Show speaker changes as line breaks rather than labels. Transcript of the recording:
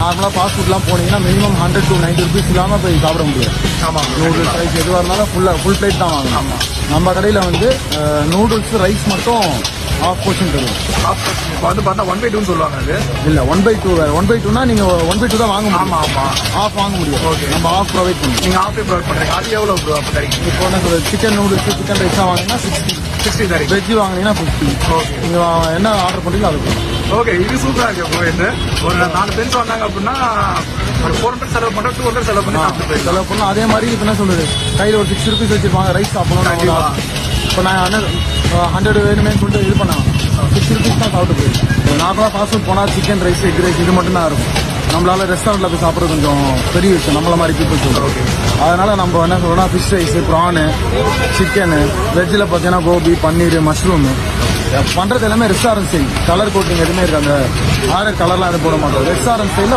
நார்மலாக ஃபாஸ்ட் ஃபுட்லாம் போனீங்கன்னா மினிமம் 100 to 90 rupees இல்லாமல் போய் சாப்பிட முடியாது.
ஆமாம்,
நூடுல்ஸ் ரைஸ் எதுவாக இருந்தாலும் ஃபுல் பிளேட் தான் வாங்கணும்.
ஆமாம்.
நம்ம கடையில் வந்து நூடுல்ஸ் ரைஸ் மட்டும் ஹாஃப் போர்ஷன் தருவோம்.
இப்போ வந்து பார்த்தா 1/2 சொல்லுவாங்க. அது
இல்லை 1/2 வேறு. 1/2னா நீங்கள் 1/2 தான் வாங்க முடியும்.
ஆமாம் ஆமாம்,
ஹாஃப் வாங்க முடியும்.
ஓகே,
நம்ம ஹாஃப் ப்ரொவைட் பண்ணுவோம்.
நீங்கள் ஆஃபே ப்ரொவைட் பண்ணுறீங்க. அது எவ்வளோ ப்ரோ அப்போ தரீங்க?
இப்போ என்ன சொல்றது, சிக்கன் நூடுல்ஸ் சிக்கன் ரைஸாக வாங்கினா 60
தரீங்க.
வெஜ்ஜு வாங்கினீங்கன்னா 50.
ஓகே
நீங்கள் என்ன ஆர்டர் பண்ணுறீங்களோ அதுக்கு.
ஓகே, இது சூப்பராக இருக்கு ப்ரோ. இது ஒரு 4 ஃப்ரெண்ட்ஸ் வந்தாங்க அப்படின்னா ஒரு 400 செலவு பண்ணுறோம், 200 செலவு பண்ணி சாப்பிட்டு போயிடலாம்.
செலவு பண்ணலாம். அதே மாதிரி இப்போ என்ன சொல்றது, கையில் ஒரு 6 rupees வச்சிருப்பாங்க, ரைஸ் சாப்பிடணும்.
கண்டிப்பா.
இப்போ நான் 100 வேணுமே சொல்லிட்டு இது பண்ணாங்க, 6 rupees தான் சாப்பிட்டு போயிடும். நார்மலாக ஃபாஸ்ட் ஃபுட் போனால் சிக்கன் ரைஸ் எக் ரைஸ் இது மட்டும் தான் இருக்கும். நம்மளால ரெஸ்டாரண்ட்டில் போய் சாப்பிட்றது கொஞ்சம் பெரிய விஷயம், நம்மள மாதிரி பீப்புள் சொல்கிறோம். அதனால நம்ம என்ன சொல்றோம்னா ஃபிஷ் ரைஸ், ப்ரானு, சிக்கனு, வெஜ்ஜில் பார்த்தீங்கன்னா கோபி, பன்னீர், மஷ்ரூமு பண்ணுறது எல்லாமே ரெஸ்டாரண்ட் ஸ்டைல். கலர் கோட்டிங் எதுவுமே இருக்காது. ஆர்டர் கலர்லாம் எதுவும் போட மாட்டோம். ரெஸ்டாரண்ட் ஸ்டைலில்